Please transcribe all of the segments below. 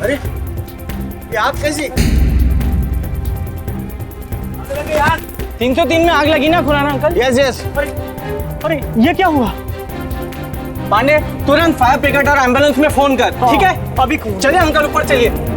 अरे ये आग कैसी? 303 में आग लगी ना खुराना अंकल? Yes yes. अरे ये क्या हुआ? पांडे तुरंत फायर ब्रिगेड और एम्बुलेंस में फोन कर। ठीक है अभी चलिए अंकल ऊपर चलिए।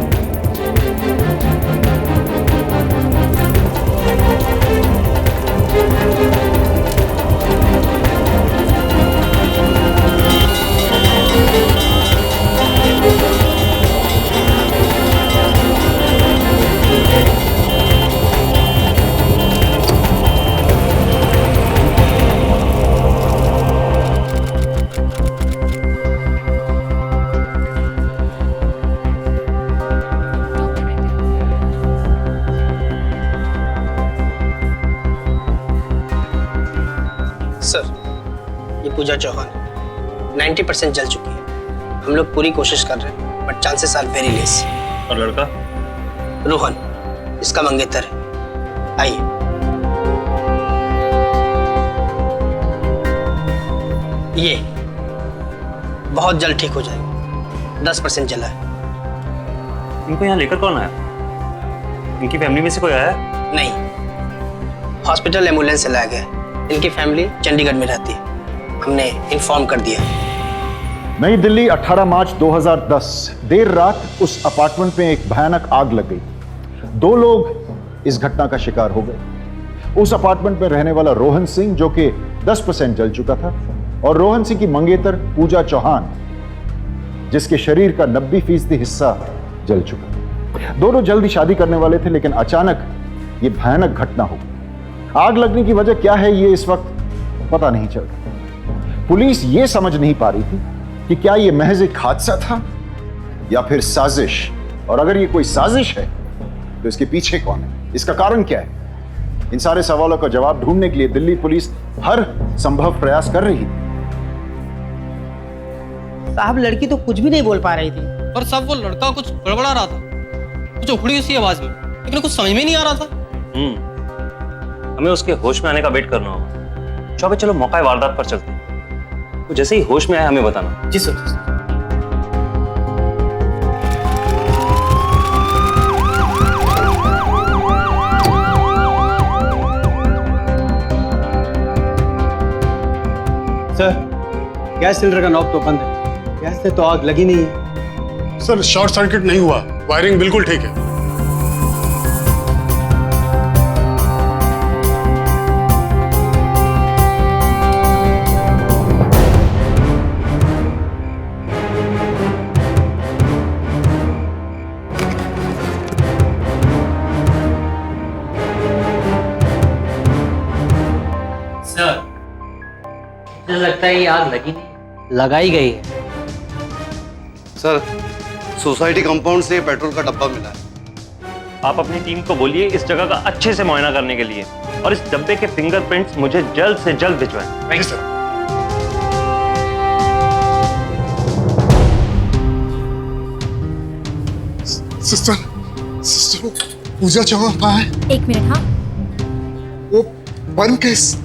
सर, ये पूजा चौहान 90% जल चुकी है। हम लोग पूरी कोशिश कर रहे हैं but chances are very less. और लड़का? रोहन इसका मंगेतर है। आइए। ये बहुत जल्द ठीक हो जाएगा। 10% जला है। इनको यहाँ लेकर कौन आया? इनकी फैमिली में से कोई आया? नहीं, हॉस्पिटल एम्बुलेंस से लाया गया है। इनकी फैमिली चंडीगढ़ में रहती है। हमने इन्फॉर्म कर दिया। नई दिल्ली 18 मार्च 2010 देर रात उस अपार्टमेंट में एक भयानक आग लग गई। 2 लोग इस घटना का शिकार हो गए। उस अपार्टमेंट में रहने वाला रोहन सिंह जो कि 10% जल चुका था, और रोहन सिंह की मंगेतर पूजा चौहान जिसके शरीर का 90% हिस्सा जल चुका। दोनों जल्दी शादी करने वाले थे, लेकिन अचानक यह भयानक घटना हो गई। आग लगने की वजह क्या है ये इस वक्त पता नहीं चल रहा। पुलिस ये समझ नहीं पा रही थी कि क्या ये महज एक हादसा था या फिर साजिश, और अगर ये कोई साजिश है तो इसके पीछे कौन है, इसका कारण क्या है। इन सारे सवालों का जवाब ढूंढने के लिए दिल्ली पुलिस हर संभव प्रयास कर रही थी। साहब लड़की तो कुछ भी नहीं बोल पा रही थी। पर सब वो लड़का कुछ गड़बड़ा रहा था, कुछ उखड़ी उसी आवाज में, लेकिन कुछ समझ में नहीं आ रहा था। हमें उसके होश में आने का वेट करना होगा। चलो चलो मौका वारदात पर चलते हैं। वो जैसे ही होश में आए हमें बताना। जी सर। सर गैस सिलेंडर का नॉब तो बंद है, गैस से तो आग लगी नहीं है। सर शॉर्ट सर्किट नहीं हुआ, वायरिंग बिल्कुल ठीक है। सर मुझे लगता है ये आग लगी नहीं, लगाई गई है। सर सोसाइटी कंपाउंड से पेट्रोल का डब्बा मिला है। आप अपनी टीम को बोलिए इस जगह का अच्छे से मुआयना करने के लिए, और इस डब्बे के फिंगरप्रिंट्स मुझे जल्द से जल्द भिजवाएं। सर सिस्टर सिस्टर पूजा चौहान कहाँ है? 1 मिनट। हाँ वो 1 केस।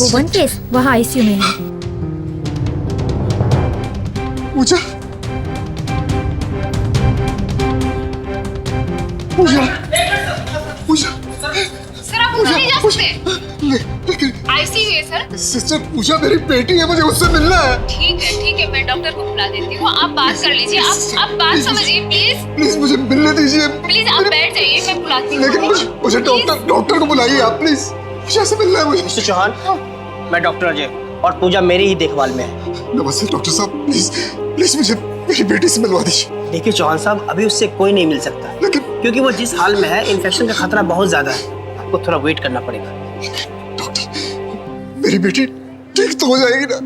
वो 1 केस वहाँ आईसीयू में है। पूजा पूजा पूजा सर आप उधर नहीं जा सकते। लेकिन आईसीयू है सर। सिस्टर पूजा मेरी बेटी है, मुझे उससे मिलना है। ठीक है मैं डॉक्टर को बुला देती हूँ, आप बात कर लीजिए। आप बात समझिए प्लीज। प्लीज मुझे मिलने दीजिए। प्लीज आप बैठ जाइए, मैं बुलाती हूँ। लेकिन मुझे डॉक्टर को बुलाइए आप प्लीज, मुझे ऐसे मिलना है मुझे। मिस्टर चौहान, मैं डॉक्टर अजय, और पूजा मेरी ही देखभाल में है। नमस्ते डॉक्टर साहब, प्लीज मुझे मेरी बेटी से मिलवा दीजिए। देखिए चौहान साहब, अभी उससे कोई नहीं मिल सकता, लेकिन क्योंकि वो जिस हाल में है इन्फेक्शन का खतरा बहुत ज्यादा है। आपको थोड़ा वेट करना पड़ेगा। डॉक्टर मेरी बेटी ठीक तो हो जाएगी ना?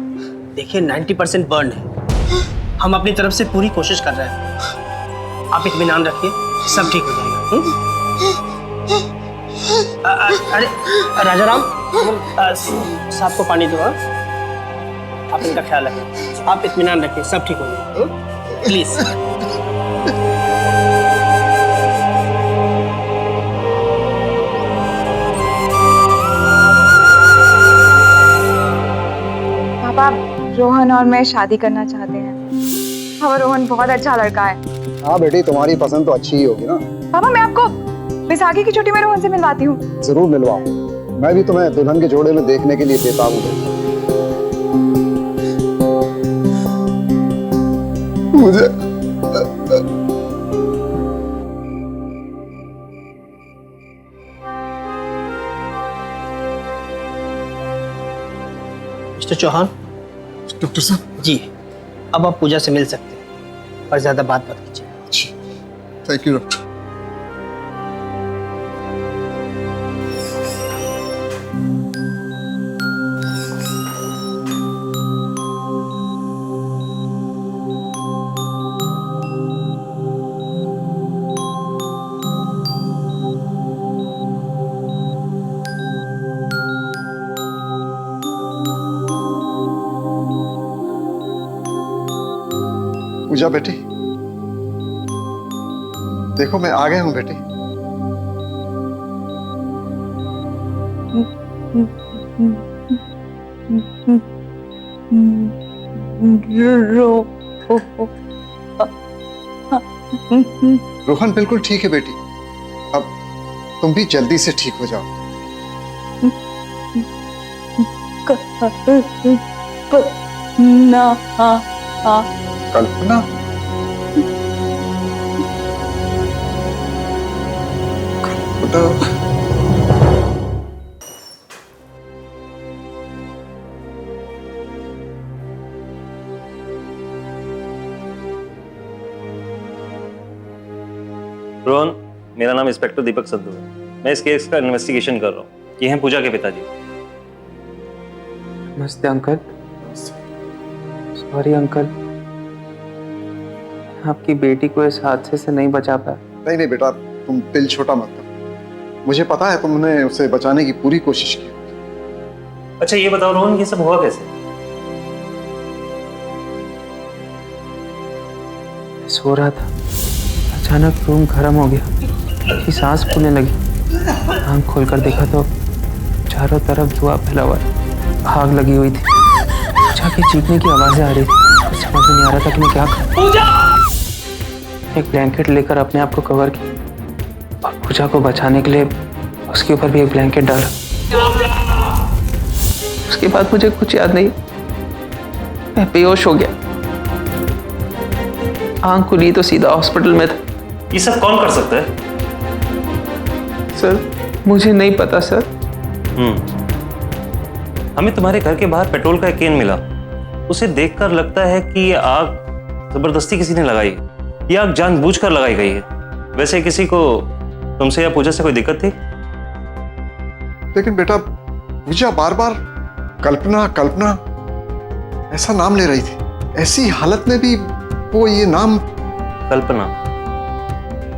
देखिए 90% बर्न है। हम अपनी तरफ से पूरी कोशिश कर रहे हैं। आप इत्मीनान रखिए, सब ठीक हो जाएगा। अरे राजाराम, साहब को पानी दो। हाँ? आप इनका ख्याल रखें, आप इत्मीनान रखिए, सब ठीक हो जाएगा। प्लीज। पापा रोहन और मैं शादी करना चाहते हैं। पापा रोहन बहुत अच्छा लड़का है। हाँ बेटी, तुम्हारी पसंद तो अच्छी ही होगी ना। पापा मैं आपको बैसाखी की छुट्टी में रोहन से मिलवाती हूँ। जरूर मिलवाओ, मैं भी तुम्हें दुल्हन के जोड़े में देखने के लिए बेताब हूँ। मुझे मिस्टर चौहान। डॉक्टर साहब। जी, अब आप पूजा से मिल सकते हैं और ज्यादा बात मत कीजिए। Thank you doctor. पूजा बेटी, देखो मैं आ गया हूं बेटी। रोहन बिल्कुल ठीक है बेटी, अब तुम भी जल्दी से ठीक हो जाओ। कल्पना, रोहन, मेरा नाम इंस्पेक्टर दीपक संधू है। मैं इस केस का इन्वेस्टिगेशन कर रहा हूँ। ये हैं पूजा के पिताजी। नमस्ते अंकल। सॉरी अंकल, आपकी बेटी को इस हादसे से नहीं बचा पाया। नहीं नहीं बेटा, तुम दिल छोटा मत करो। मुझे पता है तुमने उसे बचाने की पूरी कोशिश की। अच्छा ये बताओ रोहन, ये सब हुआ कैसे? सो रहा था, अचानक रूम गर्म हो गया, उसकी सांस फूलने लगी। आंख खोलकर देखा तो चारों तरफ धुआं फैला हुआ, आग लगी हुई थी। जाके चीखने की आवाजें आ रही थी, समझ में नहीं आ रहा था कि मैं क्या करूं। एक ब्लैंकेट लेकर अपने आप को कवर किया और पूजा को बचाने के लिए उसके ऊपर भी एक ब्लैंकेट डाला। उसके बाद मुझे कुछ याद नहीं, मैं बेहोश हो गया। आंख खुली तो सीधा हॉस्पिटल में था। ये सब कौन कर सकता है? सर मुझे नहीं पता सर। हमें तुम्हारे घर के बाहर पेट्रोल का एक केन मिला। उसे देखकर लगता है कि ये आग जबरदस्ती किसी ने लगाई। ये आग जानबूझकर लगाई गई है। वैसे किसी को तुमसे या पूजा से कोई दिक्कत थी? लेकिन बेटा, पूजा बार बार कल्पना कल्पना ऐसा नाम ले रही थी। ऐसी हालत में भी वो ये नाम। कल्पना?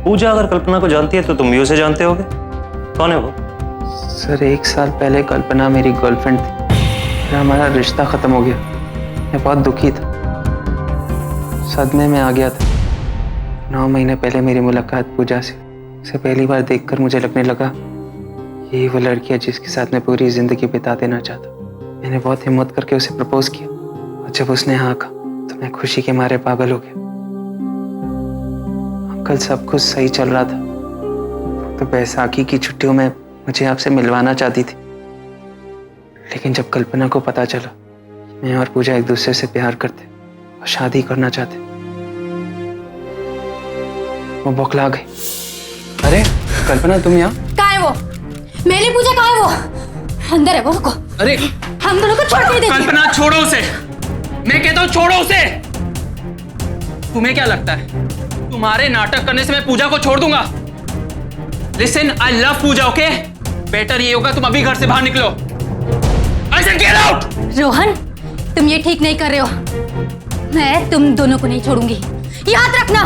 पूजा अगर कल्पना को जानती है तो तुम भी उसे जानते होगे। कौन है वो? सर 1 साल पहले कल्पना मेरी गर्लफ्रेंड थी। फिर हमारा रिश्ता खत्म हो गया। मैं बहुत दुखी था, सदमे में आ गया था। 9 महीने पहले मेरी मुलाकात पूजा से। उसे पहली बार देखकर मुझे लगने लगा यही वो लड़की है जिसके साथ मैं पूरी जिंदगी बिता देना चाहता। मैंने बहुत हिम्मत करके उसे प्रपोज किया और जब उसने हाँ कहा तो मैं खुशी के मारे पागल हो गया। अंकल सब कुछ सही चल रहा था तो बैसाखी की छुट्टियों में मुझे आपसे मिलवाना चाहती थी। लेकिन जब कल्पना को पता चला मैं और पूजा एक दूसरे से प्यार करते और शादी करना चाहते, वो बौखला गई। अरे कल्पना तुम यहाँ? कहाँ है वो? मेरी पूजा कहाँ है वो? अंदर है वो, रुको। अरे हम दोनों को छोड़ नहीं देती। कल्पना छोड़ो उसे, मैं कहता हूँ छोड़ो उसे। तुम्हें क्या लगता है तुम्हारे नाटक करने से मैं पूजा को छोड़ दूंगा? Listen, I love Pooja, okay? Better ये होगा तुम अभी घर से बाहर निकलो। I said get out. Rohan, तुम ये ठीक नहीं कर रहे हो। मैं तुम दोनों को नहीं छोड़ूंगी, याद रखना।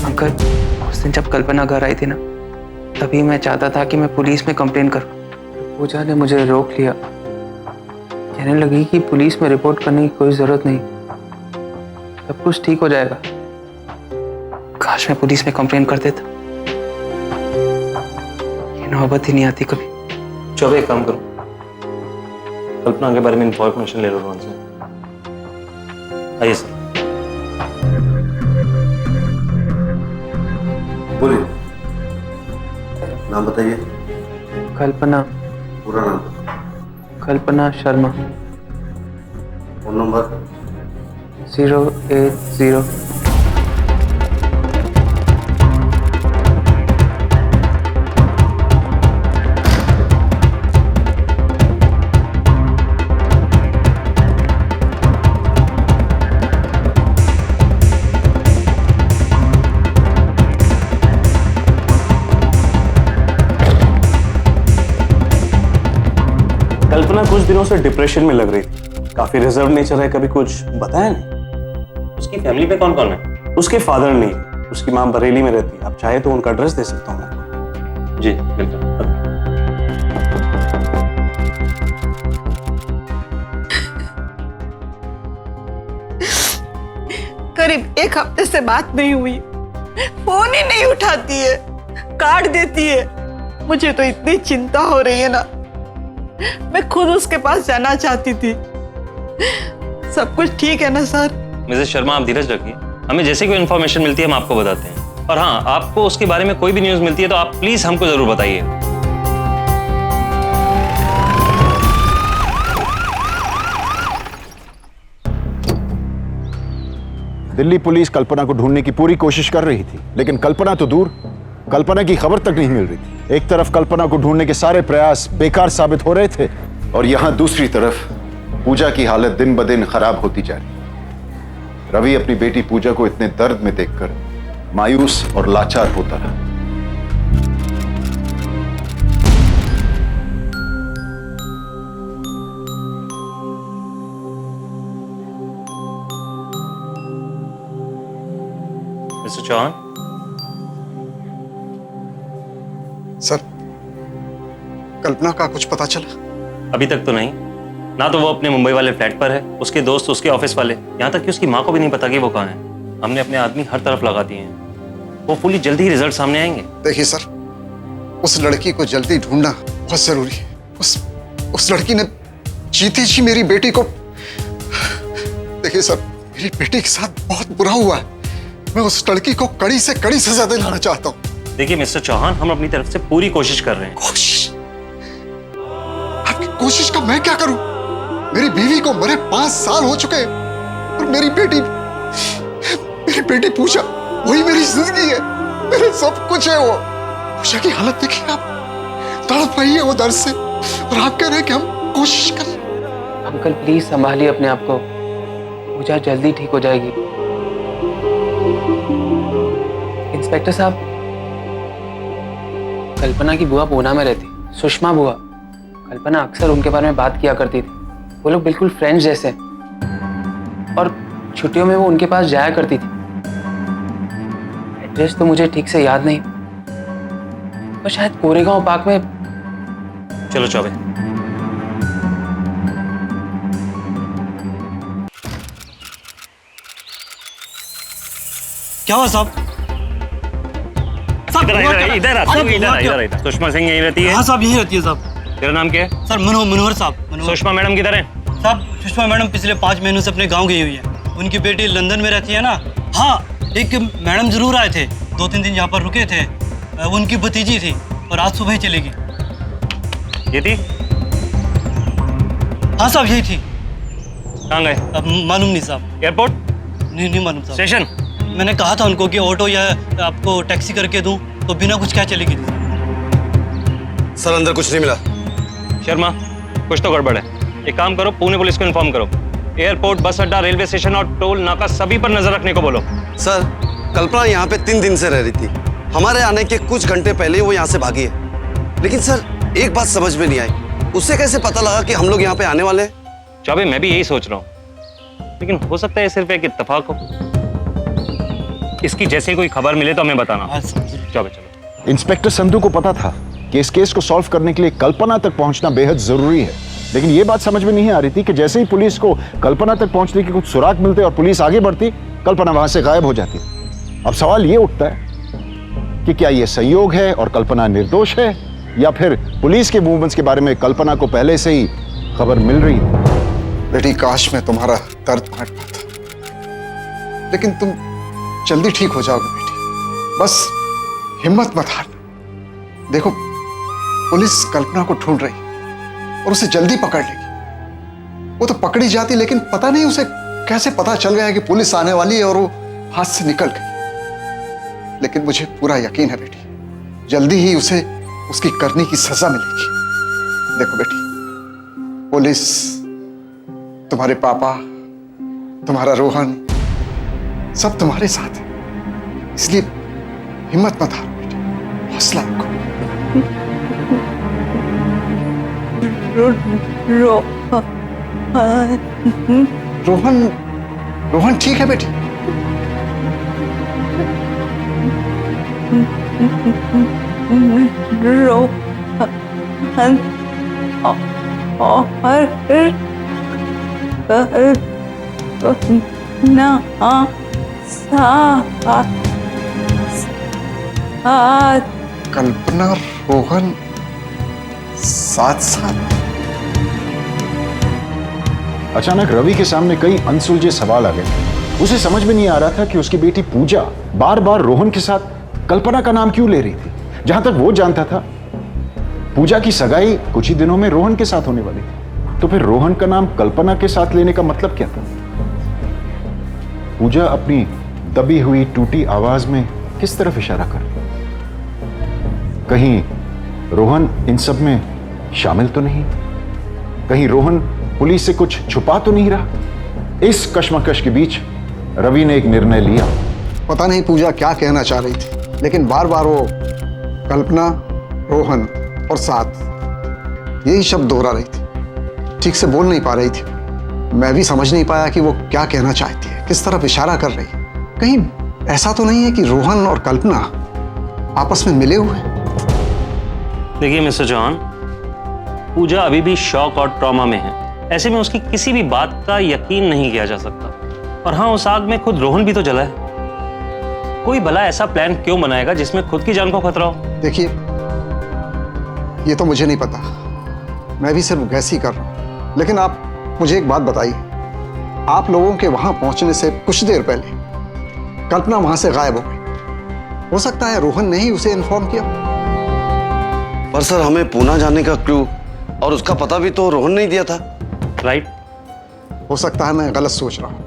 अंकल उस दिन जब कल्पना घर आई थी ना, तभी मैं चाहता था कि मैं पुलिस में कंप्लेन करूं। पूजा ने मुझे रोक लिया, कहने लगी कि पुलिस में रिपोर्ट करने की कोई जरूरत नहीं, सब कुछ ठीक हो जाएगा। काश मैं पुलिस में कंप्लेन कर देता, ये नौबत ही नहीं आती कभी। चलो एक काम करो, कल्पना के बारे में इंफॉर्मेशन ले लो रोहन से। आइए सर। बोलिए, नाम बताइए। कल्पना, पूरा नाम। कल्पना शर्मा। Phone number 080। कल्पना कुछ दिनों से डिप्रेशन में लग रही थी, काफी रिजर्व नेचर है, कभी कुछ बताया नहीं। उसकी फैमिली में कौन कौन है? उसके फादर नहीं, उसकी मां बरेली में रहती है। आप चाहे तो उनका एड्रेस दे सकता हूँ मैं। जी बिल्कुल। करीब 1 हफ्ते से बात नहीं हुई, फोन ही नहीं उठाती है, काट देती है। मुझे तो इतनी चिंता हो रही है ना, मैं खुद उसके पास जाना चाहती थी। सब कुछ ठीक है ना सर? मिसेस शर्मा, आप धीरज रखिए, हमें जैसे कोई इन्फॉर्मेशन मिलती है हम आपको बताते हैं। और हाँ, आपको उसके बारे में कोई भी न्यूज़ मिलती है तो आप प्लीज हमको जरूर बताइए। दिल्ली पुलिस कल्पना को ढूंढने की पूरी कोशिश कर रही थी, लेकिन कल्पना तो दूर, कल्पना की खबर तक नहीं मिल रही थी। एक तरफ कल्पना को ढूंढने के सारे प्रयास बेकार साबित हो रहे थे, और यहां दूसरी तरफ पूजा की हालत दिन ब दिन खराब होती जा रही। रवि अपनी बेटी पूजा को इतने दर्द में देखकर मायूस और लाचार होता रहा। मिस्टर चौहान। सर, कल्पना का कुछ पता चला? अभी तक तो नहीं, ना तो वो अपने मुंबई वाले फ्लैट पर है, उसके दोस्त, उसके ऑफिस वाले, यहाँ तक कि उसकी माँ को भी नहीं पता कि वो कहाँ है। हमने अपने आदमी हर तरफ लगा दिए हैं, वो फुली जल्दी ही रिजल्ट सामने आएंगे। देखिए सर, उस लड़की को जल्दी ढूंढना बहुत जरूरी है। उस लड़की ने जीती जी मेरी बेटी को। देखिए सर, मेरी बेटी के साथ बहुत बुरा हुआ है। मैं उस लड़की को कड़ी से कड़ी सजा दिलाना चाहता हूँ। देखिए मिस्टर चौहान, हम अपनी तरफ से पूरी कोशिश कर रहे हैं। कोशिश? आपकी कोशिश का मैं क्या करूं? मेरी बीवी को मरे 5 साल हो चुके हैं, और मेरी बेटी पूजा, वही मेरी जिंदगी है, मेरे सब कुछ है। वो पूजा की हालत देखिए आप, तड़प रही है वो दर्द से, और आप कह रहे हैं कि हम कोशिश करें। अंकल प्लीज संभालिए अपने आप को, पूजा जल्दी ठीक हो जाएगी। इंस्पेक्टर साहब, कल्पना की बुआ पूना में रहती, सुषमा बुआ। कल्पना अक्सर उनके बारे में बात किया करती थी, वो लोग बिल्कुल फ्रेंड्स जैसे, और छुट्टियों में वो उनके पास जाया करती थी। एड्रेस तो मुझे ठीक से याद नहीं, और शायद कोरेगांव पार्क में। चलो चौबे। क्या हुआ साहब? इधर सुषमा सिंह यहीं रहती है? हाँ साहब, यही रहती है साहब। तेरा नाम क्या है? सर मनोहर साहब। सुषमा मैडम किधर है? साहब, सुषमा मैडम पिछले 5 महीनों से अपने गांव गई हुई है। उनकी बेटी लंदन में रहती है ना। हाँ, एक मैडम जरूर आए थे, 2-3 दिन यहाँ पर रुके थे। उनकी भतीजी थी, और आज सुबह ही चलेगी। ये थी? हाँ साहब, यही थी। कहाँ गए? अब मालूम नहीं साहब। एयरपोर्ट? नहीं मालूम साहब। स्टेशन? मैंने कहा था उनको कि ऑटो या आपको टैक्सी करके दूं, तो बिना कुछ क्या चलेगी। सर, अंदर कुछ नहीं मिला। शर्मा, कुछ तो गड़बड़ है। एक काम करो, पुणे पुलिस को इन्फॉर्म करो। एयरपोर्ट, बस अड्डा, रेलवे स्टेशन और टोल नाका सभी पर नजर रखने को बोलो। सर, कल्पना यहाँ पे 3 दिन से रह रही थी। हमारे आने के कुछ घंटे पहले वो यहाँ से भागी है। लेकिन सर, एक बात समझ में नहीं आई, उसे कैसे पता लगा कि हम लोग यहाँ पे आने वाले हैं? चौबे, मैं भी यही सोच रहा हूँ, लेकिन हो सकता है सिर्फ एक इत्तेफाक हो। इसकी जैसे कोई खबर मिले तो हमें बताना। चौबे चलो। इंस्पेक्टर संधू को पता था कि इस केस को सॉल्व करने के लिए कल्पना तक पहुंचना बेहद जरूरी है, लेकिन यह बात समझ में नहीं आ रही थी कि जैसे ही पुलिस को कल्पना तक पहुंचने के कुछ सुराग मिलते और पुलिस आगे बढ़ती, कल्पना वहां से गायब हो जाती। अब सवाल यह उठता है कि क्या यह संयोग है और कल्पना निर्दोष है, या फिर पुलिस के मूवमेंट्स के बारे में कल्पना को पहले से ही खबर मिल रही थी। बेटी काश मैं तुम्हारा दर्द बांट पाता, लेकिन तुम जल्दी ठीक हो जाओगे बेटी। बस हिम्मत मत हारना। देखो पुलिस कल्पना को ढूंढ रही और उसे जल्दी पकड़ लेगी। वो तो पकड़ी जाती, लेकिन पता नहीं उसे कैसे पता चल गया कि पुलिस आने वाली है और वो हाथ से निकल गई। लेकिन मुझे पूरा यकीन है बेटी, जल्दी ही उसे उसकी करने की सजा मिलेगी। देखो बेटी, पुलिस, तुम्हारे पापा, तुम्हारा रोहन, सब तुम्हारे साथ है, इसलिए हिम्मत मत हारो बेटी, हौसला रखो। रोहन रोहन ठीक है बेटी। रोहन कल्पना रोहन साथ साथ। अचानक रवि के सामने कई अनसुलझे सवाल आ गए। उसे समझ में नहीं आ रहा था कि उसकी बेटी पूजा बार बार रोहन के साथ कल्पना का नाम क्यों ले रही थी। जहां तक वो जानता था, पूजा की सगाई कुछ ही दिनों में रोहन के साथ होने वाली थी। तो फिर रोहन का नाम कल्पना के साथ लेने का मतलब क्या था? पूजा अपनी दबी हुई टूटी आवाज में किस तरफ इशारा कर रही? कहीं रोहन इन सब में शामिल तो नहीं? कहीं रोहन पुलिस से कुछ छुपा तो नहीं रहा? इस कश्मकश के बीच रवि ने एक निर्णय लिया। पता नहीं पूजा क्या कहना चाह रही थी, लेकिन बार बार वो कल्पना, रोहन और साथ यही शब्द दोहरा रही थी। ठीक से बोल नहीं पा रही थी। मैं भी समझ नहीं पाया कि वो क्या कहना चाहती है, किस तरफ इशारा कर रही है। कहीं ऐसा तो नहीं है कि रोहन और कल्पना आपस में मिले हुए? देखिए मिस्टर चौहान, पूजा अभी भी शॉक और ट्रॉमा में है। ऐसे में उसकी किसी भी बात का यकीन नहीं किया जा सकता। और हाँ, उस आग में खुद रोहन भी तो जला है। कोई भला ऐसा प्लान क्यों बनाएगा जिसमें खुद की जान को खतरा हो? देखिए, ये तो मुझे नहीं पता, मैं भी सिर्फ गैस ही कर रहा हूं। लेकिन आप मुझे एक बात बताइए, आप लोगों के वहां पहुंचने से कुछ देर पहले कल्पना वहां से गायब हो गई। हो सकता है रोहन ने ही उसे इन्फॉर्म किया। पर सर, हमें पूना जाने का क्लू और उसका पता भी तो रोहन ने ही दिया था। राइट। हो सकता है मैं गलत सोच रहा हूं,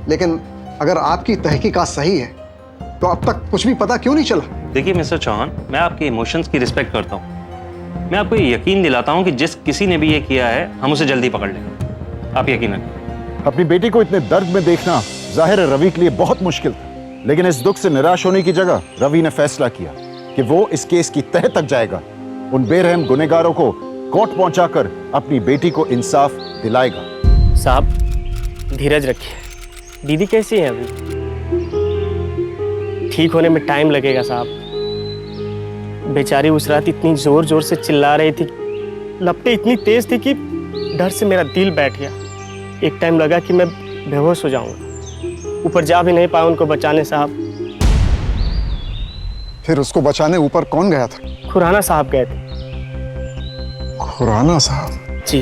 लेकिन अगर आपकी तहकीकात सही है तो अब तक कुछ भी पता क्यों नहीं चला? देखिए मिस्टर चौहान, मैं आपके इमोशंस की रिस्पेक्ट करता हूँ। मैं आपको ये यकीन दिलाता हूँ कि जिस किसी ने भी ये किया है, हम उसे जल्दी पकड़ लेंगे। आप यकीन रखें। अपनी बेटी को इतने दर्द में देखना जाहिर है रवि के लिए बहुत मुश्किल था। लेकिन इस दुख से निराश होने की जगह रवि ने फैसला किया कि वो इस केस की तह तक जाएगा। उन बेरहम गुनहगारों को कोर्ट पहुंचाकर अपनी बेटी को इंसाफ दिलाएगा। साहब धीरज रखिए। दीदी कैसी है? अभी ठीक होने में टाइम लगेगा साहब। बेचारी उस रात इतनी जोर जोर से चिल्ला रही थी, लपटें इतनी तेज थी कि डर से मेरा दिल बैठ गया। एक टाइम लगा कि मैं बेहोश हो जाऊंगा। ऊपर जा भी नहीं पाया उनको बचाने साहब। फिर उसको बचाने ऊपर कौन गया था? खुराना साहब गए थे। खुराना साहब? जी।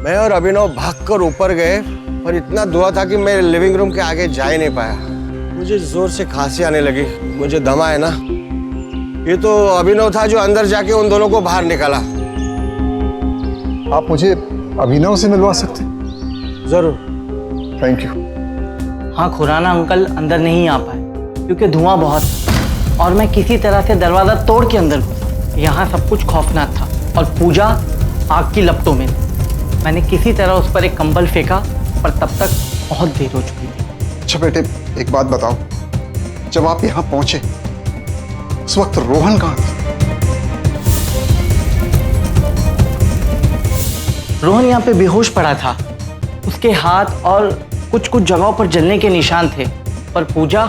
मैं और अभिनव भागकर ऊपर गए और इतना धुआं था कि मैं लिविंग रूम के आगे जा ही नहीं पाया। मुझे जोर से खांसी आने लगी। मुझे दमा है ना। ये तो अभिनव था जो अंदर जाके उन दोनों को बाहर निकाला। आप मुझे अभिनव से मिलवा सकते? जरूर। Thank you. हाँ, खुराना अंकल अंदर नहीं आ पाए क्योंकि धुआं बहुत था और मैं किसी तरह से दरवाजा तोड़ के अंदर घुसा। यहाँ सब कुछ खौफनाक था और पूजा आग की लपटों में। मैंने किसी तरह उस पर एक कंबल फेंका, पर तब तक बहुत देर हो चुकी थी। अच्छा बेटे, एक बात बताओ, जब आप यहाँ पहुंचे उस वक्त रोहन कहाँ था? रोहन यहाँ पे बेहोश पड़ा था। उसके हाथ और कुछ कुछ जगहों पर जलने के निशान थे। पर पूजा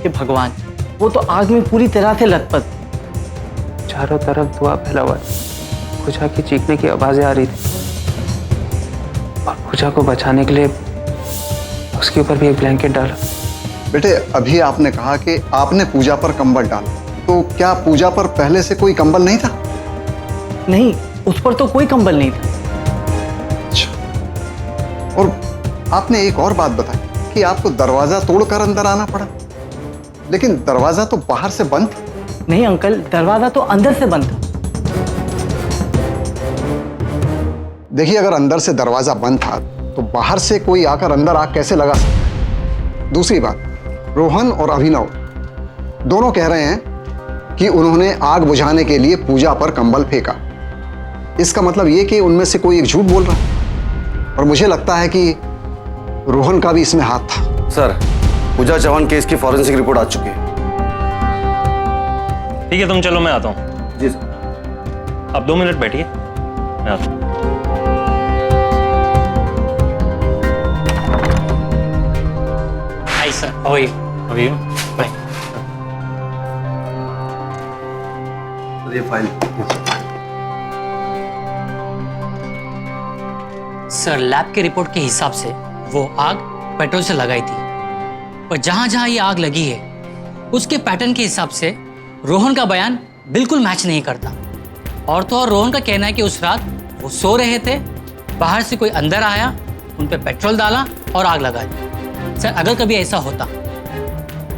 के भगवान, वो तो आग में पूरी तरह से लथपथ। चारों तरफ धुआं फैला हुआ था। पूजा की चीखने की आवाजें आ रही थी और पूजा को बचाने के लिए उसके ऊपर भी एक ब्लैंकेट डाला। बेटे, अभी आपने कहा कि आपने पूजा पर कंबल डाला, तो क्या पूजा पर पहले से कोई कंबल नहीं था? नहीं, उस पर तो कोई कंबल नहीं था। और आपने एक और बात बताई कि आपको दरवाजा तोड़कर अंदर आना पड़ा, लेकिन दरवाजा तो बाहर से बंद था। नहीं अंकल, दरवाजा तो अंदर से बंद था। देखिए, अगर अंदर से दरवाजा बंद था तो बाहर से कोई आकर अंदर आग कैसे लगा सकता। दूसरी बात, रोहन और अभिनव दोनों कह रहे हैं कि उन्होंने आग बुझाने के लिए पूजा पर कंबल फेंका। इसका मतलब यह कि उनमें से कोई एक झूठ बोल रहा है, और मुझे लगता है कि रोहन का भी इसमें हाथ था। सर, पूजा चौहान केस की फॉरेंसिक रिपोर्ट आ चुकी है। ठीक है, तुम चलो, मैं आता हूँ। जी सर। आप 2 मिनट बैठिए, मैं आता हूँ। Hi sir, how are you? अभी बाय। ये फाइल। सर, लैब के रिपोर्ट के हिसाब से वो आग पेट्रोल से लगाई थी, पर जहां-जहां ये आग लगी है उसके पैटर्न के हिसाब से रोहन का बयान बिल्कुल मैच नहीं करता। और तो और रोहन का कहना है कि उस रात वो सो रहे थे, बाहर से कोई अंदर आया, उन पे पेट्रोल डाला और आग लगा दी। सर, अगर कभी ऐसा होता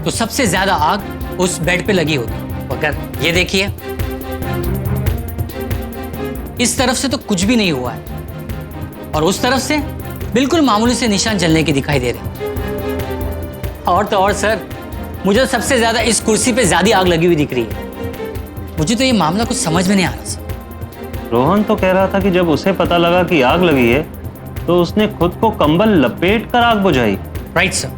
तो सबसे ज्यादा आग उस बेड पे लगी होती। मगर ये देखिए, इस तरफ से तो कुछ भी नहीं हुआ है और उस तरफ से बिल्कुल मामूली से निशान जलने के दिखाई दे रहे। और तो और सर, मुझे तो सबसे ज्यादा इस कुर्सी पे ज्यादा आग लगी हुई दिख रही है। मुझे तो ये मामला कुछ समझ में नहीं आ रहा सर। रोहन तो कह रहा था कि जब उसे पता लगा कि आग लगी है तो उसने खुद को कंबल लपेट कर आग बुझाई। राइट सर,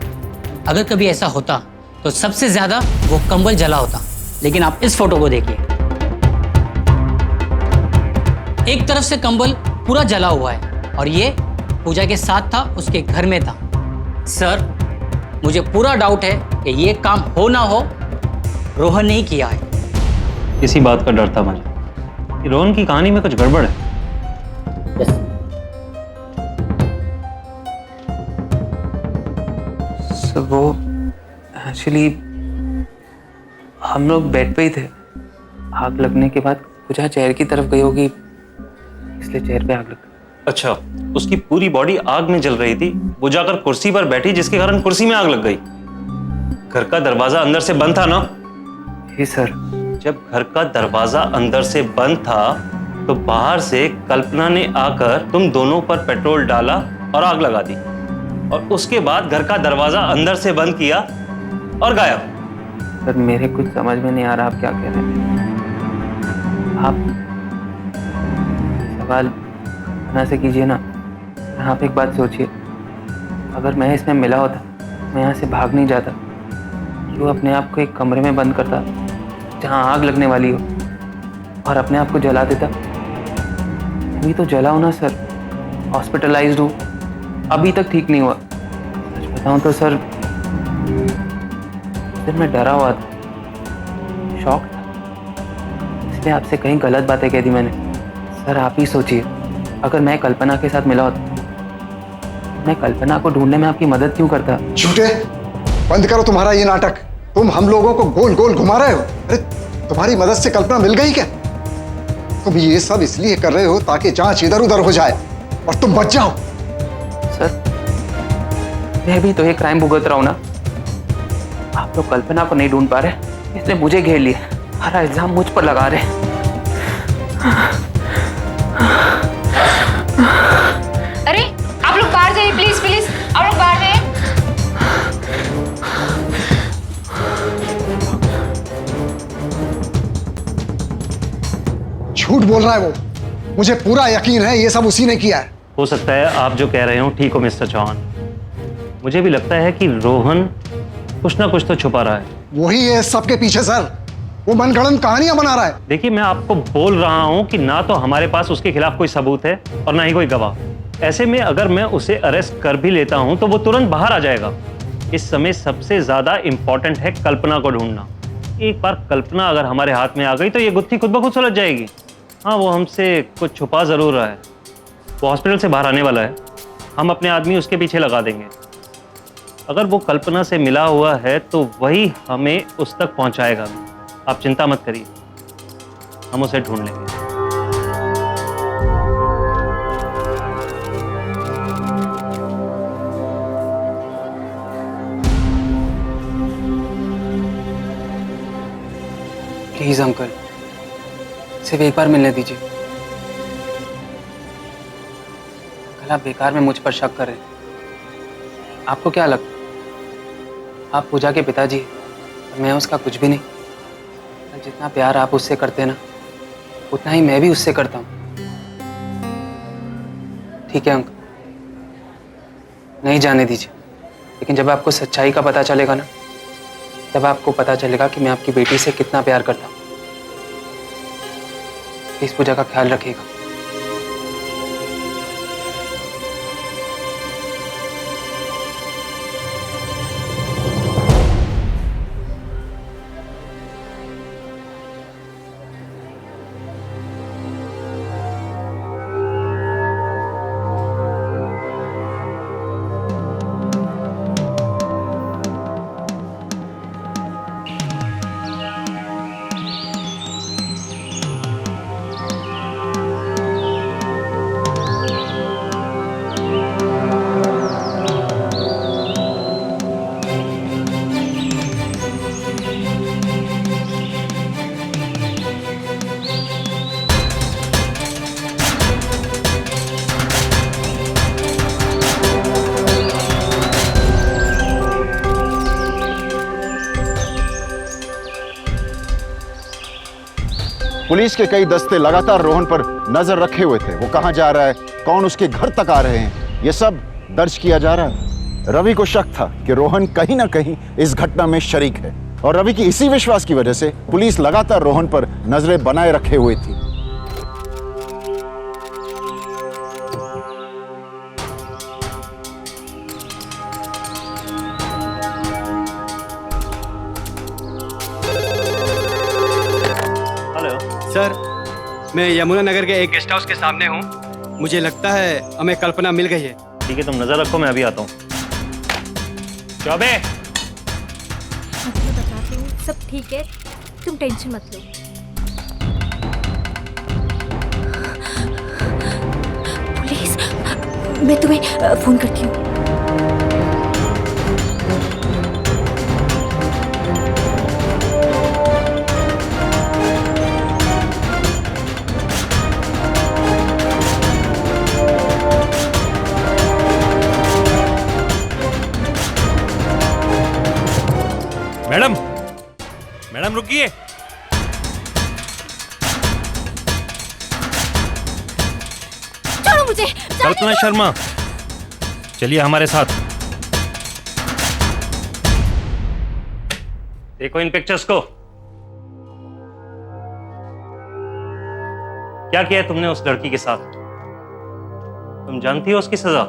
अगर कभी ऐसा होता तो सबसे ज्यादा वो कंबल जला होता। लेकिन आप इस फोटो को देखिए, एक तरफ से कंबल पूरा जला हुआ है और ये पूजा के साथ था, उसके घर में था। सर, मुझे पूरा डाउट है कि ये काम हो ना हो रोहन ने ही किया है। इसी बात का डर था मुझे कि रोहन की कहानी में कुछ गड़बड़ है। सर, वो एक्चुअली हम लोग बेड पे ही थे। आग लगने के बाद पूजा चेयर की तरफ गई होगी, इसलिए चेयर पे आग लग गई। अच्छा, उसकी पूरी बॉडी आग में जल रही थी, वो जाकर कुर्सी पर बैठी जिसके कारण कुर्सी में आग लग गई। घर का दरवाजा अंदर से बंद था ना? जी सर। जब घर का दरवाजा अंदर से बंद था तो बाहर से कल्पना ने आकर तुम दोनों पर पेट्रोल डाला और आग लगा दी, और उसके बाद घर का दरवाजा अंदर से बंद किया और गायब। सर, मेरे कुछ समझ में नहीं आ रहा आप क्या कह रहे हैं। आप सवाल ना से कीजिए ना। आप एक बात सोचिए, अगर मैं इसमें मिला होता, मैं यहाँ से भाग नहीं जाता। क्यों अपने आप को एक कमरे में बंद करता जहाँ आग लगने वाली हो और अपने आप को जला देता? अभी तो जला हो ना सर, हॉस्पिटलाइज्ड हूँ, अभी तक ठीक नहीं हुआ। सच बताऊँ तो सर, जब मैं डरा हुआ था, शॉक था, इसलिए आपसे कहीं गलत बातें कह दी मैंने। सर, आप ही सोचिए, अगर मैं कल्पना के साथ मिला होता, मैं कल्पना को ढूंढने में आपकी मदद क्यों करता? झूठे, बंद करो तुम्हारा ये नाटक। तुम हम लोगों को गोल गोल घुमा रहे हो। अरे, तुम्हारी मदद से कल्पना मिल गई क्या? तुम ये सब इसलिए कर रहे हो ताकि जांच इधर उधर हो जाए और तुम बच जाओ। सर, मैं भी तो ये क्राइम भुगत रहा हूं ना। आप लोग कल्पना को नहीं ढूंढ पा रहे, इसलिए मुझे घेर लिए, सारा इल्जाम मुझ पर लगा रहे। अरे, आप लोग बाहर जाइए, प्लीज प्लीज, आप लोग बाहर जाइए। झूठ बोल रहा है वो, मुझे पूरा यकीन है ये सब उसी ने किया है। हो सकता है आप जो कह रहे हो ठीक हो मिस्टर चौहान, मुझे भी लगता है कि रोहन कुछ ना कुछ तो छुपा रहा है। वही है सबके पीछे सर, वो मनगढ़ंत कहानियां बना रहा है। देखिए, मैं आपको बोल रहा हूं कि ना तो हमारे पास उसके खिलाफ कोई सबूत है और ना ही कोई गवाह। ऐसे में अगर मैं उसे अरेस्ट कर भी लेता हूं तो वो तुरंत बाहर आ जाएगा। इस समय सबसे ज्यादा इंपॉर्टेंट है कल्पना को ढूंढना। एक बार कल्पना अगर हमारे हाथ में आ गई तो ये गुत्थी खुद ब खुद सुलझ जाएगी। हाँ, वो हमसे कुछ छुपा जरूर रहा है। वो हॉस्पिटल से बाहर आने वाला है, हम अपने आदमी उसके पीछे लगा देंगे। अगर वो कल्पना से मिला हुआ है तो वही हमें उस तक पहुंचाएगा। आप चिंता मत करिए, हम उसे ढूंढ लेंगे। प्लीज अंकल, सिर्फ एक बार मिलने दीजिए। अंकल, आप बेकार में मुझ पर शक कर रहे हैं। आपको क्या लगता है आप पूजा के पिताजी और मैं उसका कुछ भी नहीं? जितना प्यार आप उससे करते हैं ना, उतना ही मैं भी उससे करता हूँ। ठीक है अंकल, नहीं जाने दीजिए। लेकिन जब आपको सच्चाई का पता चलेगा ना, तब आपको पता चलेगा कि मैं आपकी बेटी से कितना प्यार करता हूँ। प्लीज पूजा का ख्याल रखिएगा। पुलिस के कई दस्ते लगातार रोहन पर नजर रखे हुए थे। वो कहां जा रहा है, कौन उसके घर तक आ रहे हैं, ये सब दर्ज किया जा रहा है। रवि को शक था कि रोहन कहीं ना कहीं इस घटना में शरीक है, और रवि की इसी विश्वास की वजह से पुलिस लगातार रोहन पर नजरें बनाए रखे हुई थी। सर, मैं यमुना नगर के एक गेस्ट हाउस के सामने हूँ। मुझे लगता है हमें कल्पना मिल गई है। ठीक है, तुम नजर रखो, मैं अभी आता हूँ। चौबे, मैं बताती हूँ, सब ठीक है, तुम टेंशन मत लो। पुलिस, मैं तुम्हें फोन करती हूँ। मैडम, मैडम रुकिए। छोड़ो मुझे। कल्पना शर्मा, चलिए हमारे साथ। देखो इन पिक्चर्स को। क्या किया है तुमने उस लड़की के साथ? तुम जानती हो उसकी सजा?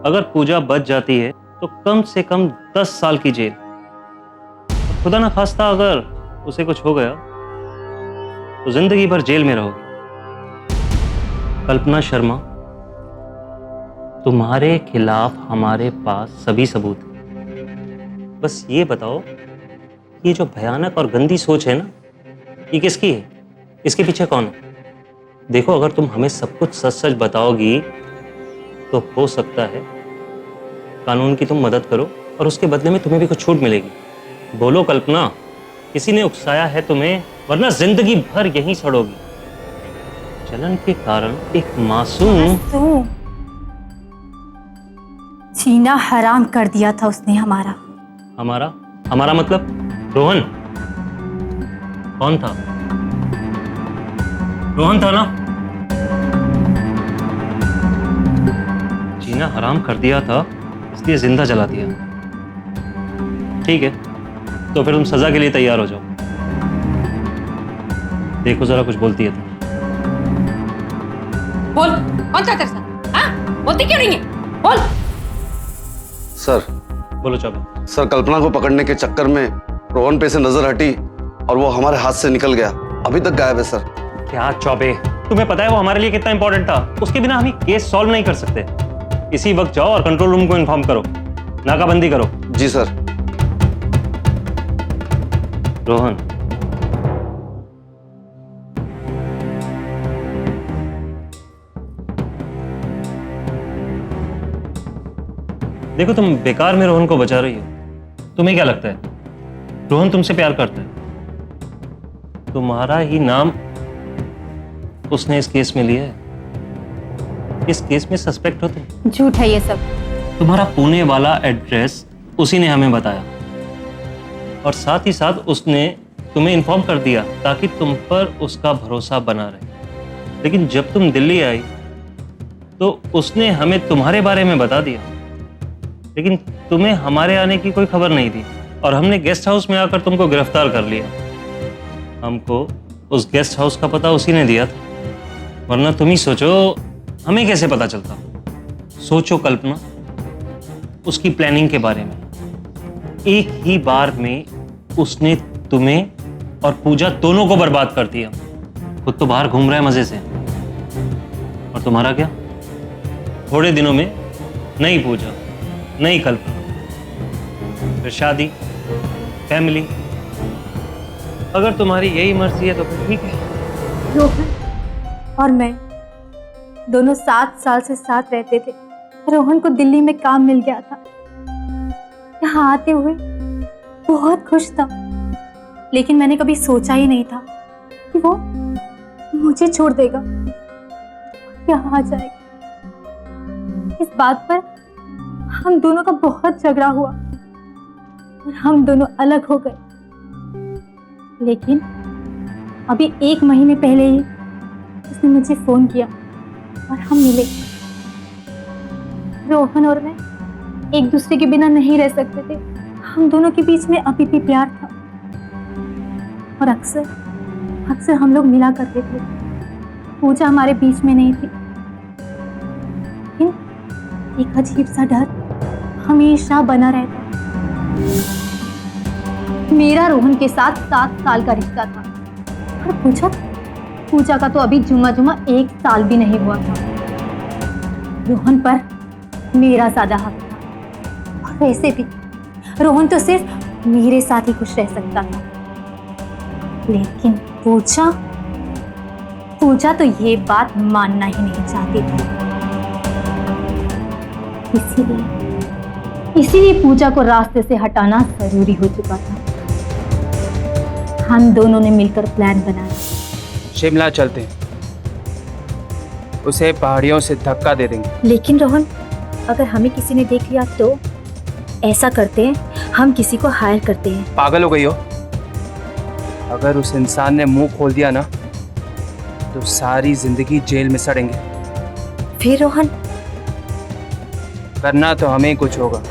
अगर पूजा बच जाती है तो कम से कम 10 साल की जेल। खुदा ना खास्ता अगर उसे कुछ हो गया तो जिंदगी भर जेल में रहोगे। कल्पना शर्मा, तुम्हारे खिलाफ हमारे पास सभी सबूत हैं। बस ये बताओ, ये जो भयानक और गंदी सोच है ना, ये किसकी है? इसके पीछे कौन है? देखो, अगर तुम हमें सब कुछ सच सच बताओगी तो हो सकता है कानून की तुम मदद करो और उसके बदले में तुम्हें भी कुछ छूट मिलेगी। बोलो कल्पना, किसी ने उकसाया है तुम्हें, वरना जिंदगी भर यहीं सड़ोगी। जलन के कारण एक मासूम। जीना हराम कर दिया था उसने हमारा। हमारा? हमारा मतलब? रोहन कौन था? रोहन था ना? जीना हराम कर दिया था, इसलिए जिंदा जला दिया। ठीक है, तो फिर तुम सजा के लिए तैयार हो जाओ। देखो जरा कुछ बोलती है तो। बोल, कौन था तेरे साथ? हाँ, बोलती क्यों नहीं है? बोल। सर। बोलो चौबे। सर, कल्पना को पकड़ने के चक्कर में रोहन पे से नजर हटी और वो हमारे हाथ से निकल गया। अभी तक गायब है सर। क्या चौबे, तुम्हें पता है वो हमारे लिए कितना इंपॉर्टेंट था? उसके बिना हम केस सॉल्व नहीं कर सकते। इसी वक्त जाओ और कंट्रोल रूम को इन्फॉर्म करो, नाकाबंदी करो। जी सर। रोहन, देखो तुम बेकार में रोहन को बचा रही हो। तुम्हें क्या लगता है रोहन तुमसे प्यार करता है? तुम्हारा ही नाम उसने इस केस में लिया है। इस केस में सस्पेक्ट हो तुम। झूठ है ये सब। तुम्हारा पुणे वाला एड्रेस उसी ने हमें बताया और साथ ही साथ उसने तुम्हें इन्फॉर्म कर दिया ताकि तुम पर उसका भरोसा बना रहे। लेकिन जब तुम दिल्ली आई तो उसने हमें तुम्हारे बारे में बता दिया, लेकिन तुम्हें हमारे आने की कोई खबर नहीं थी और हमने गेस्ट हाउस में आकर तुमको गिरफ्तार कर लिया। हमको उस गेस्ट हाउस का पता उसी ने दिया था, वरना तुम ही सोचो हमें कैसे पता चलता। सोचो कल्पना, उसकी प्लानिंग के बारे में। एक ही बार में उसने तुम्हें और पूजा दोनों को बर्बाद कर दिया। खुद तो बाहर घूम रहा है मजे से, और तुम्हारा क्या? थोड़े दिनों में नई पूजा, नई कल्पना, फिर शादी, फैमिली। अगर तुम्हारी यही मर्जी है तो फिर ठीक है। रोहन और मैं दोनों 7 साल से साथ रहते थे। रोहन को दिल्ली में काम मिल गया था। यहाँ आते हुए बहुत खुश था, लेकिन मैंने कभी सोचा ही नहीं था कि वो मुझे छोड़ देगा, यहाँ आ जाएगा। इस बात पर हम दोनों का बहुत झगड़ा हुआ और हम दोनों अलग हो गए। लेकिन अभी 1 महीने पहले ही उसने मुझे फोन किया और हम मिले। रोहन और मैं एक दूसरे के बिना नहीं रह सकते थे। हम दोनों के बीच में अभी भी प्यार था और अक्सर हम लोग मिला करते थे। पूजा हमारे बीच में नहीं थी, लेकिन एक अजीब सा डर हमेशा बना रहता। मेरा रोहन के साथ 7 साल का रिश्ता था और पूजा का तो अभी जुमा 1 साल भी नहीं हुआ था। रोहन पर मेरा ज्यादा हक था, और वैसे भी रोहन तो सिर्फ मेरे साथ ही खुश रह सकता था। लेकिन पूजा तो ये बात मानना ही नहीं चाहती थी। इसीलिए पूजा को रास्ते से हटाना जरूरी हो चुका था। हम दोनों ने मिलकर प्लान बनाया। शिमला चलते हैं, उसे पहाड़ियों से धक्का दे देंगे। लेकिन रोहन, अगर हमें किसी ने देख लिया तो? ऐसा करते हैं, हम किसी को हायर करते हैं। पागल हो गई हो? अगर उस इंसान ने मुंह खोल दिया ना तो सारी जिंदगी जेल में सड़ेंगे। फिर रोहन? करना तो हमें ही कुछ होगा।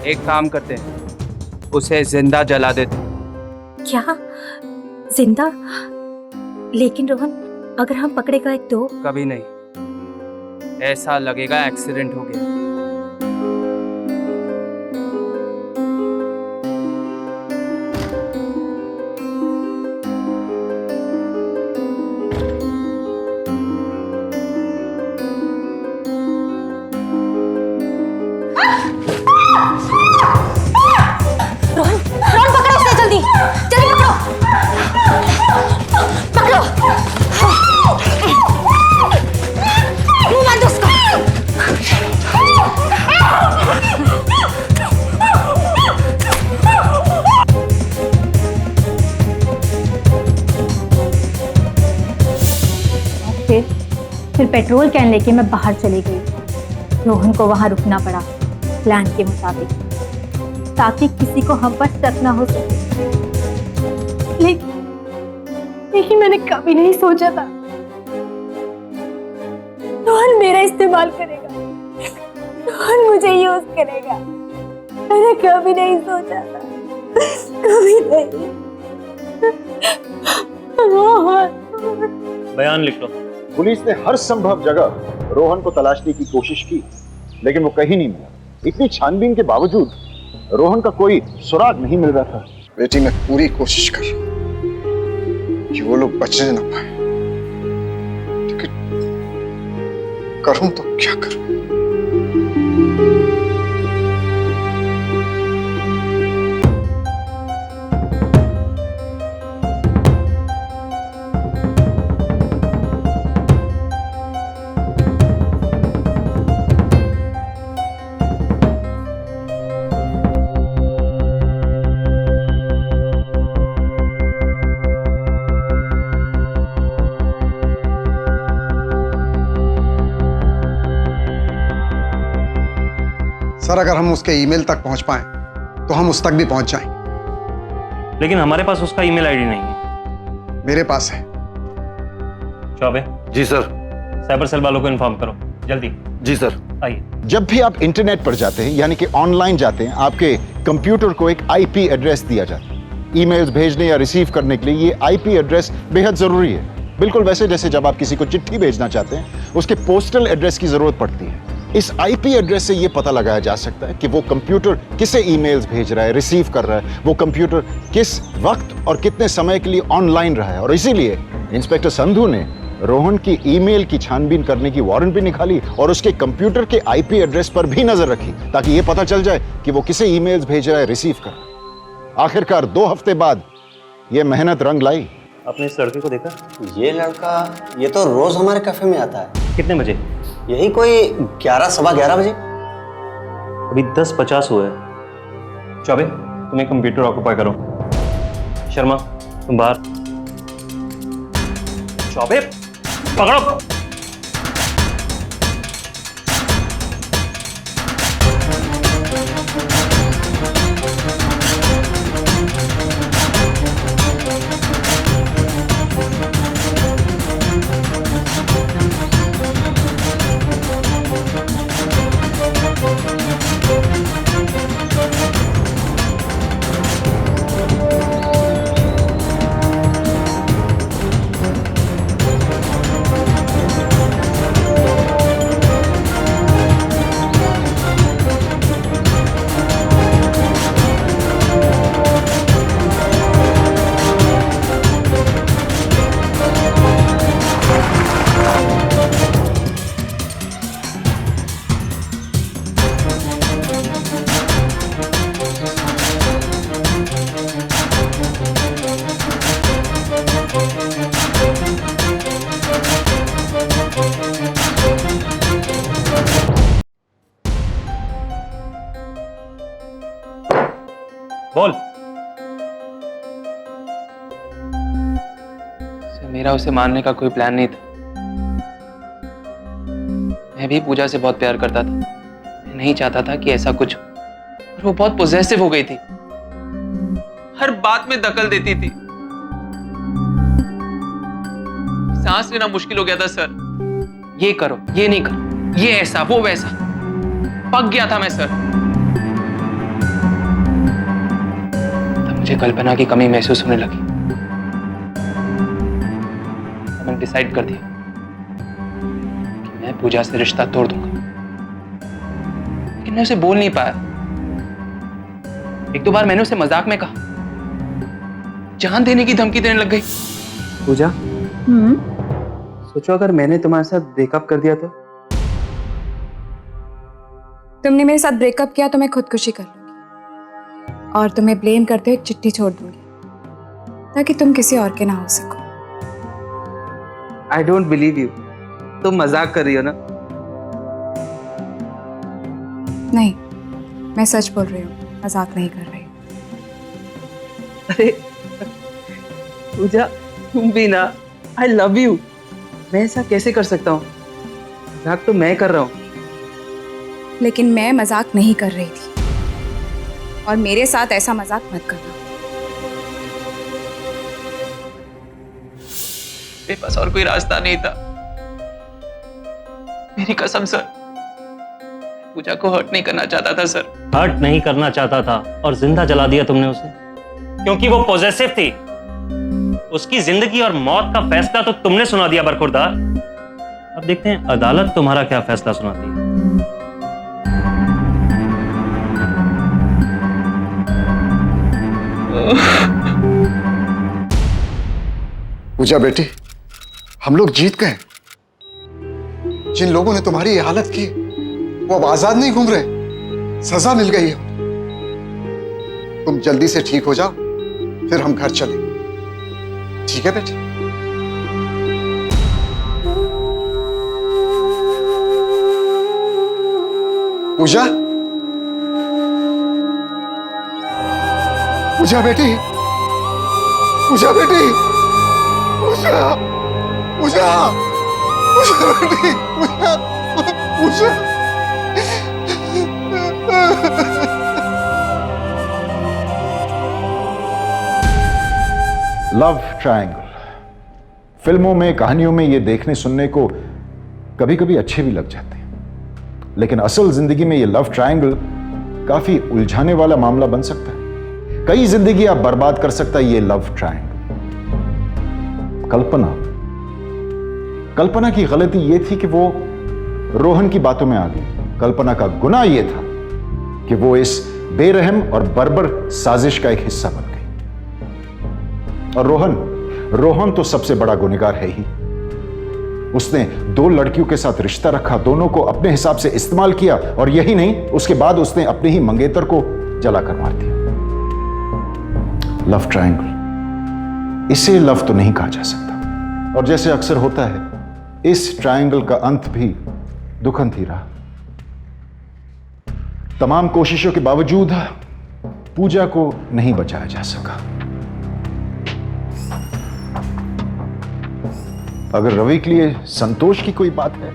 एक काम करते हैं, उसे जिंदा जला देते। क्या? जिंदा? लेकिन रोहन, अगर हम पकड़े गए तो? कभी नहीं, ऐसा लगेगा एक्सीडेंट हो गया। रोहन पकड़ो उसे, जल्दी पकड़ो। मुंह बंद उसका। फिर पेट्रोल कैन लेके मैं बाहर चली गई। रोहन को वहां रुकना पड़ा प्लान के मुताबिक, ताकि किसी को हम पर शक ना हो सके। लेकिन मैंने कभी नहीं सोचा था रोहन मेरा इस्तेमाल करेगा, रोहन मुझे यूज करेगा। मैंने कभी नहीं सोचा था, कभी नहीं। रोहन। बयान लिख लो। पुलिस ने हर संभव जगह रोहन को तलाशने की कोशिश की, लेकिन वो कहीं नहीं मिला। इतनी छानबीन के बावजूद रोहन का कोई सुराग नहीं मिल रहा था। बेटी, मैं पूरी कोशिश कर रहा हूं कि वो लोग बचने ना पाए, लेकिन करूं तो क्या करूं? सर अगर हम उसके ईमेल तक पहुंच पाए तो हम उस तक भी पहुंच जाएंगे। लेकिन हमारे पास उसका ईमेल आईडी नहीं है। मेरे पास है। चौबे। जी सर। साइबर सेल वालों को इन्फॉर्म करो जल्दी। जी सर। आइए। जब भी आप इंटरनेट पर जाते हैं यानी कि ऑनलाइन जाते हैं, आपके कंप्यूटर को एक आईपी एड्रेस दिया जाता है। ईमेल्स भेजने या रिसीव करने के लिए ये आईपी एड्रेस बेहद जरूरी है। बिल्कुल वैसे जैसे जब आप किसी को चिट्ठी भेजना चाहते हैं, उसके पोस्टल एड्रेस की जरूरत पड़ती है। इस आईपी एड्रेस से ये पता लगाया जा सकता है कि वो कंप्यूटर किसे ईमेल्स भेज रहा है, रिसीव कर रहा है, वो कंप्यूटर किस वक्त और कितने समय के लिए ऑनलाइन रहा है। और इसीलिए इंस्पेक्टर संधू ने रोहन की ईमेल की छानबीन करने की वारंट भी निकाली और उसके कंप्यूटर के आईपी एड्रेस पर भी नजर रखी, ताकि ये पता चल जाए कि वो किसे ईमेल्स भेज रहा है, रिसीव कर रहा है। आखिरकार 2 हफ्ते बाद ये मेहनत रंग लाई। आपने इस लड़के को देखा? ये लड़का, ये तो रोज हमारे कैफे में आता है। कितने बजे? यही कोई 11, सवा 11 बजे। अभी 10:50 हुए हैं। चौबे, तुम्हें कंप्यूटर ऑक्यूपाई करो। शर्मा, तुम बाहर। चौबे, पकड़ो। बोल। मेरा उसे मारने का कोई प्लान नहीं था। मैं भी पूजा से बहुत प्यार करता था। मैं नहीं चाहता था कि ऐसा कुछ हो। और वो बहुत पोजेसिव हो गई थी, हर बात में दखल देती थी। सांस लेना मुश्किल हो गया था सर। ये करो, ये नहीं करो, ये ऐसा, वो वैसा। पक गया था मैं सर। मुझे कल्पना की कमी महसूस होने लगी। मैंने डिसाइड कर दिया कि मैं पूजा से रिश्ता तोड़ दूंगा, लेकिन मैं उसे बोल नहीं पाया। 1-2 बार मैंने उसे मजाक में कहा, जान देने की धमकी देने लग गई। पूजा, सोचो अगर मैंने तुम्हारे साथ ब्रेकअप कर दिया तो? तुमने मेरे साथ ब्रेकअप किया तो मैं खुदकुशी कर लूंगी और तुम्हें ब्लेम करते हुए एक चिट्ठी छोड़ दूंगी ताकि तुम किसी और के ना हो सको। I don't believe you. तुम मजाक कर रही हो ना? नहीं, मैं सच बोल रही हूँ, मजाक नहीं कर रही। अरे पूजा, तुम भी ना। I love you. मैं ऐसा कैसे कर सकता हूँ? मजाक तो मैं कर रहा हूँ। लेकिन मैं मजाक नहीं कर रही थी और मेरे साथ ऐसा मजाक मत करना। मेरे पास और कोई रास्ता नहीं था। मेरी कसम सर, पूजा को हर्ट नहीं करना चाहता था सर। हर्ट नहीं करना चाहता था और जिंदा जला दिया तुमने उसे, क्योंकि वो पॉजेसिव थी। उसकी जिंदगी और मौत का फैसला तो तुमने सुना दिया बरखुरदार। अब देखते हैं अदालत तुम्हारा क्या फैसला सुनाती है। पूजा बेटी, हम लोग जीत गए। जिन लोगों ने तुम्हारी ये हालत की वो अब आजाद नहीं घूम रहे, सजा मिल गई है। तुम जल्दी से ठीक हो जाओ, फिर हम घर चलेंगे। ठीक है बेटी? पूजा, पूजा बेटी, पूजा बेटी, पूजा, पूजा, पूजा बेटी, पूजा, पूजा। लव ट्रायंगल फिल्मों में, कहानियों में ये देखने सुनने को कभी कभी अच्छे भी लग जाते हैं, लेकिन असल जिंदगी में ये लव ट्रायंगल काफी उलझाने वाला मामला बन सकता है। कई जिंदगी आप बर्बाद कर सकता है ये लव ट्रायंगल। कल्पना की गलती ये थी कि वो रोहन की बातों में आ गई। कल्पना का गुनाह ये था कि वो इस बेरहम और बर्बर साजिश का एक हिस्सा बन गई। और रोहन तो सबसे बड़ा गुनहगार है ही। उसने 2 लड़कियों के साथ रिश्ता रखा, दोनों को अपने हिसाब से इस्तेमाल किया, और यही नहीं, उसके बाद उसने अपने ही मंगेतर को जलाकर मार दिया। लव ट्रायंगल, इसे लव तो नहीं कहा जा सकता। और जैसे अक्सर होता है, इस ट्रायंगल का अंत भी दुखद ही रहा। तमाम कोशिशों के बावजूद पूजा को नहीं बचाया जा सका। अगर रवि के लिए संतोष की कोई बात है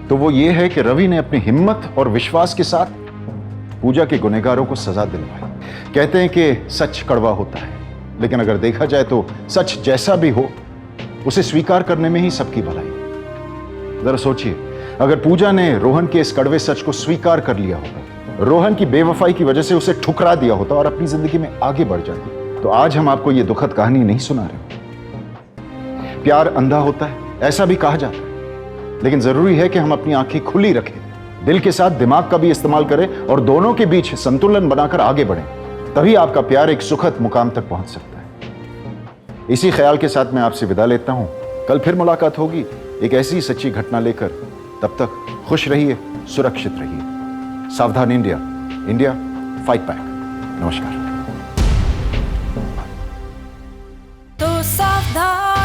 तो वो ये है कि रवि ने अपनी हिम्मत और विश्वास के साथ पूजा के गुनहगारों को सजा दिलवाई। कहते हैं कि सच कड़वा होता है, लेकिन अगर देखा जाए तो सच जैसा भी हो उसे स्वीकार करने में ही सबकी भलाई। जरा सोचिए, अगर पूजा ने रोहन के इस कड़वे सच को स्वीकार कर लिया होता, रोहन की बेवफाई की वजह से उसे ठुकरा दिया होता और अपनी जिंदगी में आगे बढ़ जाती, तो आज हम आपको यह दुखद कहानी नहीं सुना रहे। प्यार अंधा होता है, ऐसा भी कहा जाता है, लेकिन जरूरी है कि हम अपनी आंखें खुली रखें, दिल के साथ दिमाग का भी इस्तेमाल करें और दोनों के बीच संतुलन बनाकर आगे बढ़ें। तभी आपका प्यार एक सुखद मुकाम तक पहुंच सकता है। इसी ख्याल के साथ मैं आपसे विदा लेता हूं। कल फिर मुलाकात होगी एक ऐसी सच्ची घटना लेकर। तब तक खुश रहिए, सुरक्षित रहिए। सावधान इंडिया, इंडिया फाइट बैक। नमस्कार। तो सावधान।